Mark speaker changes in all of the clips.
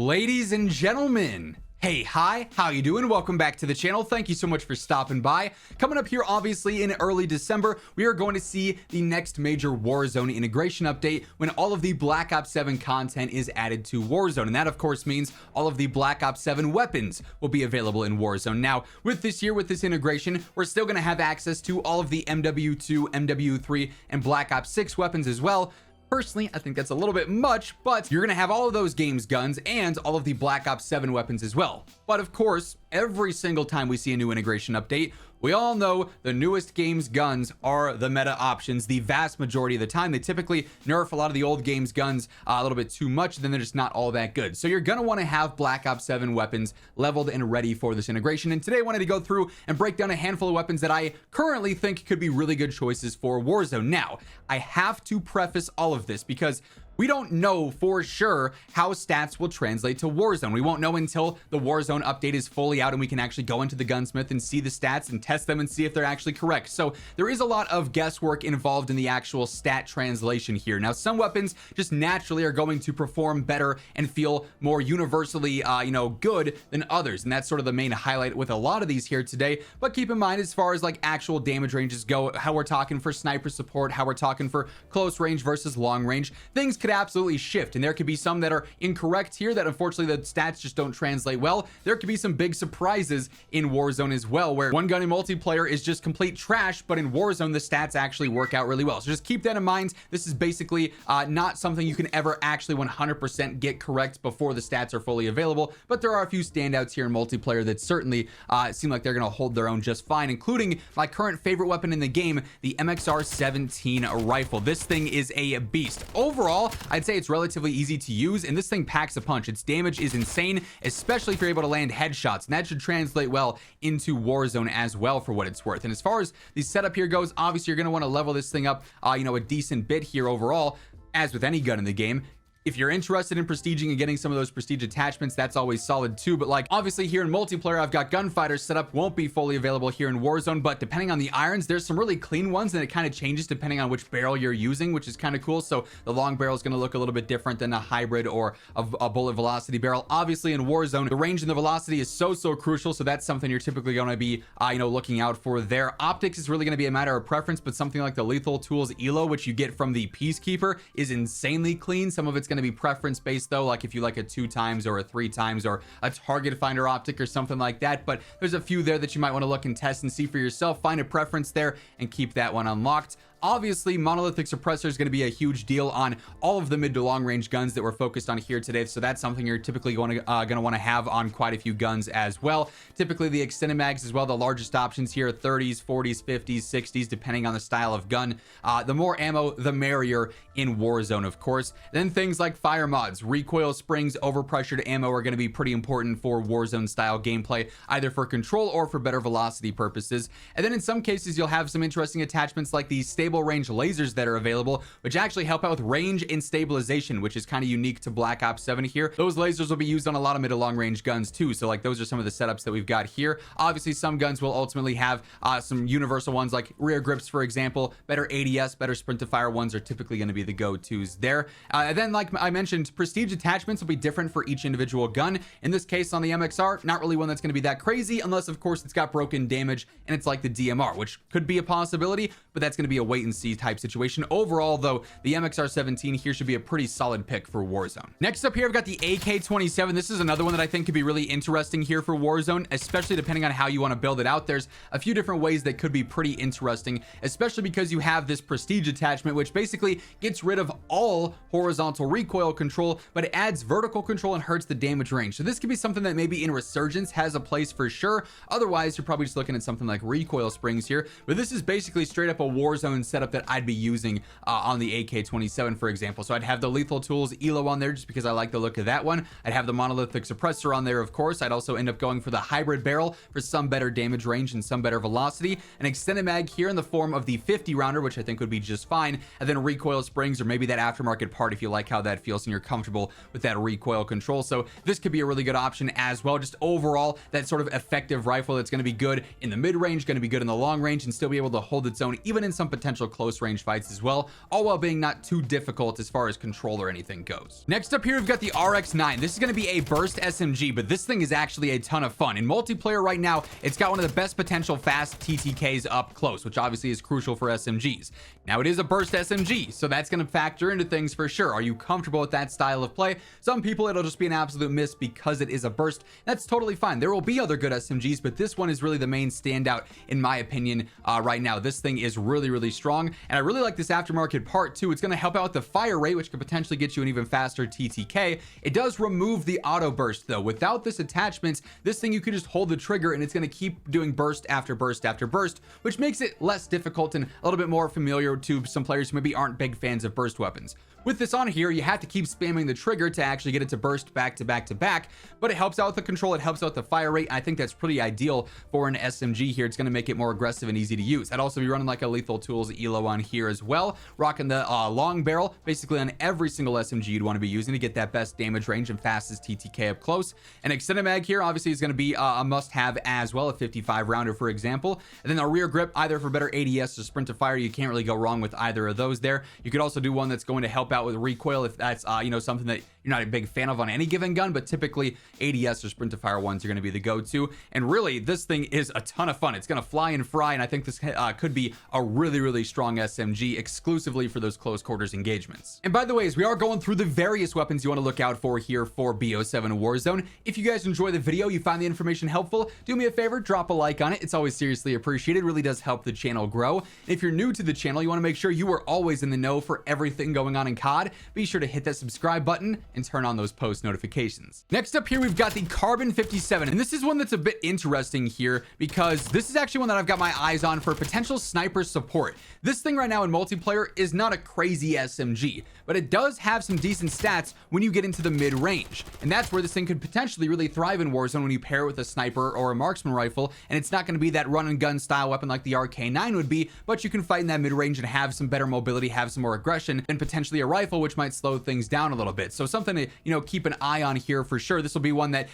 Speaker 1: Ladies and gentlemen, hey, hi, how you doing? Welcome back to the channel. Thank you so much for stopping by. Coming up here, obviously, in early December, we are going to see the next major Warzone integration update when all of the Black Ops 7 content is added to Warzone. And that, of course, means all of the Black Ops 7 weapons will be available in Warzone. Now, with this integration, we're still going to have access to all of the MW2, MW3, and Black Ops 6 weapons as well. Personally, I think that's a little bit much, but you're gonna have all of those games guns and all of the Black Ops 7 weapons as well. But of course, every single time we see a new integration update, we all know the newest games guns are the meta options. The vast majority of the time, they typically nerf a lot of the old games guns a little bit too much, then they're just not all that good. So you're gonna wanna have Black Ops 7 weapons leveled and ready for this integration. And today I wanted to go through and break down a handful of weapons that I currently think could be really good choices for Warzone. Now, I have to preface all of this because we don't know for sure how stats will translate to Warzone. We won't know until the Warzone update is fully out and we can actually go into the gunsmith and see the stats and test them and see if they're actually correct. So there is a lot of guesswork involved in the actual stat translation here. Now, some weapons just naturally are going to perform better and feel more universally, good than others. And that's sort of the main highlight with a lot of these here today. But keep in mind, as far as like actual damage ranges go, how we're talking for sniper support, how we're talking for close range versus long range, things could absolutely shift, and there could be some that are incorrect here that unfortunately the stats just don't translate well. There could be some big surprises in Warzone as well, where one gun in multiplayer is just complete trash, but in Warzone the stats actually work out really well. So just keep that in mind. This is basically not something you can ever actually 100% get correct before the stats are fully available, but there are a few standouts here in multiplayer that certainly seem like they're going to hold their own just fine, including my current favorite weapon in the game, the MXR-17 rifle. This thing is a beast. Overall, I'd say it's relatively easy to use, and this thing packs a punch. Its damage is insane, especially if you're able to land headshots, and that should translate well into Warzone as well for what it's worth. And as far as the setup here goes, obviously you're going to want to level this thing up a decent bit here overall, as with any gun in the game. If you're interested in prestiging and getting some of those prestige attachments, that's always solid too. But like obviously here in multiplayer, I've got gunfighter set up, won't be fully available here in Warzone, but depending on the irons, there's some really clean ones, and it kind of changes depending on which barrel you're using, which is kind of cool. So the long barrel is going to look a little bit different than a hybrid or a bullet velocity barrel. Obviously in Warzone, the range and the velocity is so crucial. So that's something you're typically going to be, looking out for there. Optics is really going to be a matter of preference, but something like the Lethal Tools ELO, which you get from the Peacekeeper, is insanely clean. Some of it's going to be preference based though, like if you like a 2x or a 3x or a target finder optic or something like that. But there's a few there that you might want to look and test and see for yourself. Find a preference there and keep that one unlocked. Obviously, monolithic suppressor is going to be a huge deal on all of the mid to long range guns that we're focused on here today. So that's something you're typically going to want to have on quite a few guns as well. Typically the extended mags as well, the largest options here, 30s, 40s, 50s, 60s, depending on the style of gun. The more ammo, the merrier in Warzone, of course. Then things like fire mods, recoil springs, overpressured ammo are going to be pretty important for Warzone style gameplay, either for control or for better velocity purposes. And then in some cases, you'll have some interesting attachments like the stable range lasers that are available, which actually help out with range and stabilization, which is kind of unique to Black Ops 7 here. Those lasers will be used on a lot of mid to long range guns too. So like those are some of the setups that we've got here. Obviously some guns will ultimately have some universal ones like rear grips, for example. Better ADS, better sprint to fire ones are typically going to be the go-tos there. And then like I mentioned, prestige attachments will be different for each individual gun. In this case on the MXR, not really one that's going to be that crazy unless of course it's got broken damage and it's like the DMR, which could be a possibility, but that's going to be a wait and see type situation. Overall though, the MXR-17 here should be a pretty solid pick for Warzone. Next up here, I've got the AK-27. This is another one that I think could be really interesting here for Warzone, especially depending on how you want to build it out. There's a few different ways that could be pretty interesting, especially because you have this prestige attachment, which basically gets rid of all horizontal recoil control, but it adds vertical control and hurts the damage range. So this could be something that maybe in Resurgence has a place for sure. Otherwise, you're probably just looking at something like recoil springs here, but this is basically straight up a Warzone setup that I'd be using on the AK-27, for example. So I'd have the Lethal Tools ELO on there just because I like the look of that one. I'd have the monolithic suppressor on there, of course. I'd also end up going for the hybrid barrel for some better damage range and some better velocity. An extended mag here in the form of the 50 rounder, which I think would be just fine. And then recoil springs or maybe that aftermarket part if you like how that feels and you're comfortable with that recoil control. So this could be a really good option as well. Just overall, that sort of effective rifle that's going to be good in the mid range, going to be good in the long range, and still be able to hold its own even in some potential potential close range fights as well, all while being not too difficult as far as control or anything goes. Next up here, we've got the RX-9. This is going to be a burst SMG, but this thing is actually a ton of fun. In multiplayer right now, it's got one of the best potential fast TTKs up close, which obviously is crucial for SMGs. Now, it is a burst SMG, so that's going to factor into things for sure. Are you comfortable with that style of play? Some people, it'll just be an absolute miss because it is a burst. That's totally fine. There will be other good SMGs, but this one is really the main standout in my opinion right now. This thing is really, really strong, and I really like this aftermarket part too. It's going to help out with the fire rate, which could potentially get you an even faster TTK. It does remove the auto burst though. Without this attachment, this thing, you could just hold the trigger and it's going to keep doing burst after burst after burst, which makes it less difficult and a little bit more familiar to some players who maybe aren't big fans of burst weapons. With this on here, you have to keep spamming the trigger to actually get it to burst back to back to back, but it helps out with the control, it helps out the fire rate. I think that's pretty ideal for an SMG here. It's going to make it more aggressive and easy to use. I'd also be running like a Lethal Tools ELO on here as well, rocking the long barrel basically on every single SMG you'd want to be using to get that best damage range and fastest TTK up close. An extended mag here obviously is going to be a must-have as well, a 55 rounder for example, and then a rear grip either for better ADS or sprint to fire. You can't really go wrong with either of those there. You could also do one that's going to help out with recoil if that's something that you're not a big fan of on any given gun, but typically ADS or sprint to fire ones are going to be the go-to. And really, this thing is a ton of fun. It's going to fly and fry, and I think this could be a really, really strong SMG exclusively for those close quarters engagements. And by the way, as we are going through the various weapons you want to look out for here for BO7 Warzone, if you guys enjoy the video, you find the information helpful, do me a favor, drop a like on it. It's always seriously appreciated. It really does help the channel grow. And if you're new to the channel, you want to make sure you are always in the know for everything going on in COD, be sure to hit that subscribe button and turn on those post notifications. Next up here, we've got the Carbon 57, and this is one that's a bit interesting here because this is actually one that I've got my eyes on for potential sniper support. This thing right now in multiplayer is not a crazy SMG, but it does have some decent stats when you get into the mid-range, and that's where this thing could potentially really thrive in Warzone when you pair it with a sniper or a marksman rifle. And it's not going to be that run and gun style weapon like the RK9 would be, but you can fight in that mid-range and have some better mobility, have some more aggression, and potentially a rifle, which might slow things down a little bit. So something to keep an eye on here for sure. This will be one that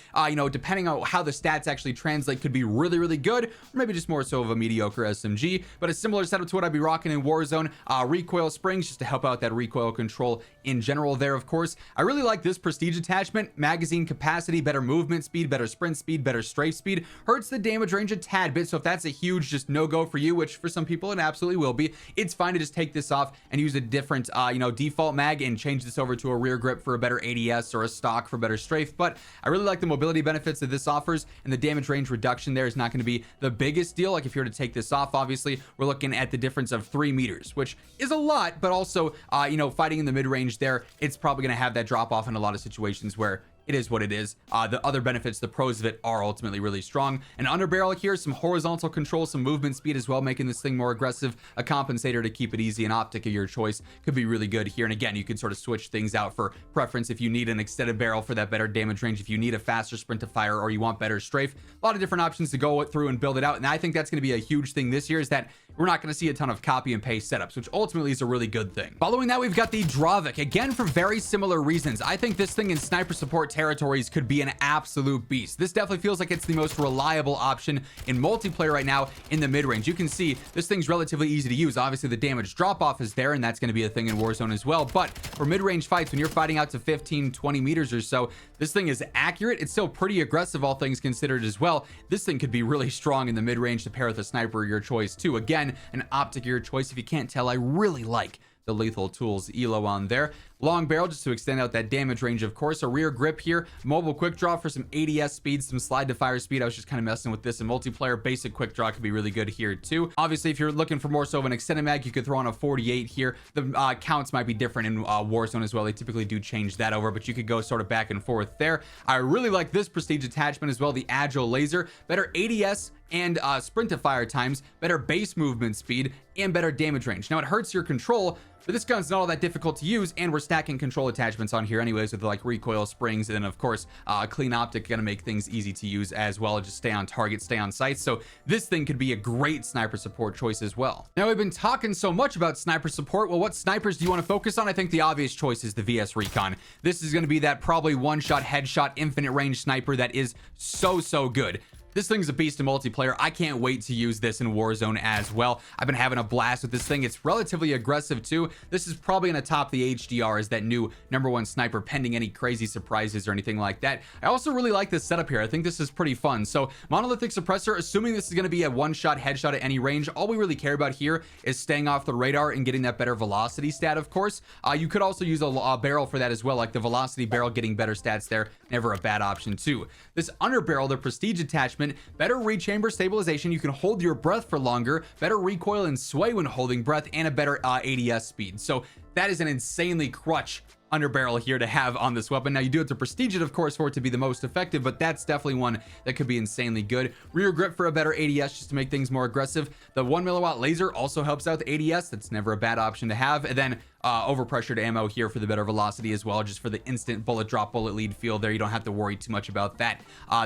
Speaker 1: depending on how the stats actually translate, could be really, really good, or maybe just more so of a mediocre SMG. But a similar setup to what I'd be rocking in Warzone. Recoil springs just to help out that recoil control in general there. Of course, I really like this prestige attachment. Magazine capacity, better movement speed, better sprint speed, better strafe speed, hurts the damage range a tad bit. So if that's a huge just no-go for you, which for some people it absolutely will be, it's fine to just take this off and use a different default mag and change this over to a rear grip for a better ADS or a stock for better strafe. But I really like the mobility benefits that this offers, and the damage range reduction there is not going to be the biggest deal. Like if you were to take this off, obviously we're looking at the difference of 3 meters, which is a lot, but also fighting in the mid-range there, it's probably going to have that drop off in a lot of situations where it is what it is. The other benefits, the pros of it, are ultimately really strong. An underbarrel here, some horizontal control, some movement speed as well, making this thing more aggressive. A compensator to keep it easy, an optic of your choice could be really good here. And again, you can sort of switch things out for preference if you need an extended barrel for that better damage range, if you need a faster sprint to fire, or you want better strafe. A lot of different options to go through and build it out. And I think that's going to be a huge thing this year, is that we're not going to see a ton of copy and paste setups, which ultimately is a really good thing. Following that, we've got the Dravec, again for very similar reasons. I think this thing in sniper support territories could be an absolute beast. This definitely feels like it's the most reliable option in multiplayer right now in the mid-range. You can see this thing's relatively easy to use. Obviously the damage drop-off is there, and that's going to be a thing in Warzone as well. But for mid-range fights, when you're fighting out to 15-20 meters or so, this thing is accurate. It's still pretty aggressive, all things considered as well. This thing could be really strong in the mid-range to pair with a sniper of your choice too. Again, an optic of your choice. If you can't tell, I really like the Lethal Tools ELO on there. Long barrel just to extend out that damage range, of course. A rear grip here. Mobile quick draw for some ADS speed, some slide to fire speed. I was just kind of messing with this in multiplayer. Basic quick draw could be really good here too. Obviously, if you're looking for more so of an extended mag, you could throw on a 48 here. The counts might be different in Warzone as well. They typically do change that over, but you could go sort of back and forth there. I really like this prestige attachment as well. The agile laser, better ADS and sprint to fire times, better base movement speed, and better damage range. Now it hurts your control, but this gun's not all that difficult to use, and we're stacking control attachments on here anyways with like recoil springs, and then of course a clean optic, gonna make things easy to use as well. Just stay on target, stay on sight. So this thing could be a great sniper support choice as well. Now we've been talking so much about sniper support. Well, what snipers do you want to focus on? I think the obvious choice is the VS Recon. This is going to be that probably one-shot headshot infinite range sniper that is so good. This thing's a beast in multiplayer. I can't wait to use this in Warzone as well. I've been having a blast with this thing. It's relatively aggressive too. This is probably going to top the HDR as that new #1 sniper, pending any crazy surprises or anything like that. I also really like this setup here. I think this is pretty fun. So monolithic suppressor, assuming this is going to be a one-shot headshot at any range, all we really care about here is staying off the radar and getting that better velocity stat, of course. You could also use a barrel for that as well, like the velocity barrel, getting better stats there. Never a bad option too. This underbarrel, the prestige attachment, better rechamber stabilization. You can hold your breath for longer, better recoil and sway when holding breath, and a better ADS speed. So that is an insanely clutch underbarrel here to have on this weapon. Now you do have to prestige it, of course, for it to be the most effective, but that's definitely one that could be insanely good. Rear grip for a better ADS, just to make things more aggressive. The 1 mW laser also helps out the ADS. That's never a bad option to have. And then overpressured ammo here for the better velocity as well, just for the instant bullet drop, bullet lead feel there. You don't have to worry too much about that.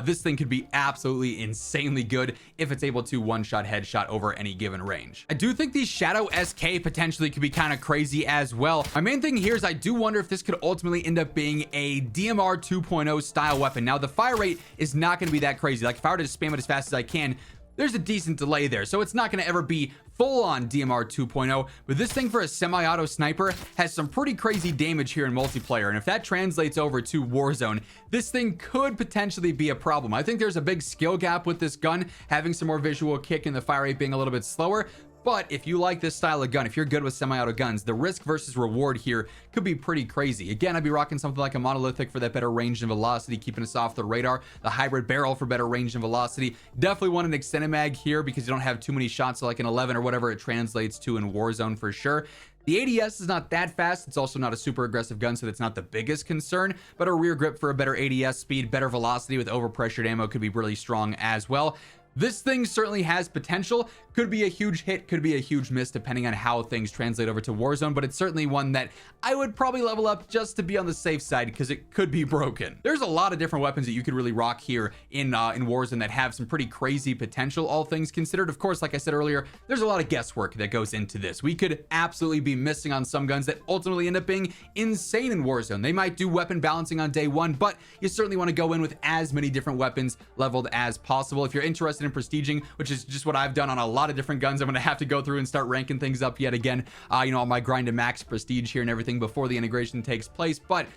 Speaker 1: This thing could be absolutely insanely good if it's able to one-shot headshot over any given range. I do think the Shadow SK potentially could be kind of crazy as well. My main thing here is I do wonder if this could ultimately end up being a DMR 2.0 style weapon. Now the fire rate is not going to be that crazy. Like if I were to spam it as fast as I can, there's a decent delay there, so it's not going to ever be full-on DMR 2.0, but this thing for a semi-auto sniper has some pretty crazy damage here in multiplayer, and if that translates over to Warzone, this thing could potentially be a problem. I think there's a big skill gap with this gun, having some more visual kick and the fire rate being a little bit slower. But if you like this style of gun, if you're good with semi-auto guns, the risk versus reward here could be pretty crazy. Again, I'd be rocking something like a monolithic for that better range and velocity, keeping us off the radar. The hybrid barrel for better range and velocity. Definitely want an extended mag here because you don't have too many shots, so like an 11 or whatever it translates to in Warzone for sure. The ADS is not that fast. It's also not a super aggressive gun, so that's not the biggest concern, but a rear grip for a better ADS speed, better velocity with overpressured ammo could be really strong as well. This thing certainly has potential. Could be a huge hit, could be a huge miss, depending on how things translate over to Warzone, but it's certainly one that I would probably level up just to be on the safe side because it could be broken. There's a lot of different weapons that you could really rock here in Warzone that have some pretty crazy potential, all things considered. Of course, like I said earlier, there's a lot of guesswork that goes into this. We could absolutely be missing on some guns that ultimately end up being insane in Warzone. They might do weapon balancing on day one, but you certainly want to go in with as many different weapons leveled as possible. If you're interested in prestiging, which is just what I've done on a lot of different guns, I'm going to have to go through and start ranking things up yet again, you know, on my grind to max prestige here and everything before the integration takes place. But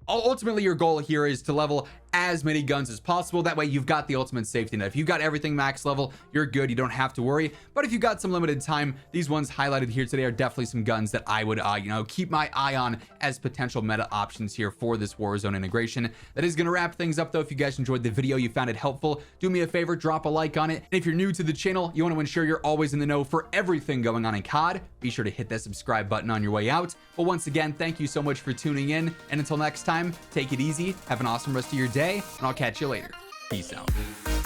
Speaker 1: ultimately your goal here is to level as many guns as possible. That way you've got the ultimate safety net. If you've got everything max level, you're good. You don't have to worry. But if you've got some limited time, these ones highlighted here today are definitely some guns that I would you know, keep my eye on as potential meta options here for this Warzone integration. That is going to wrap things up though. If you guys enjoyed the video, you found it helpful, do me a favor, drop a like on it. And if you're new to the channel, you want to ensure you're always in the know for everything going on in COD, be sure to hit that subscribe button on your way out. But once again, thank you so much for tuning in, and until next time, take it easy, have an awesome rest of your day, and I'll catch you later. Peace out.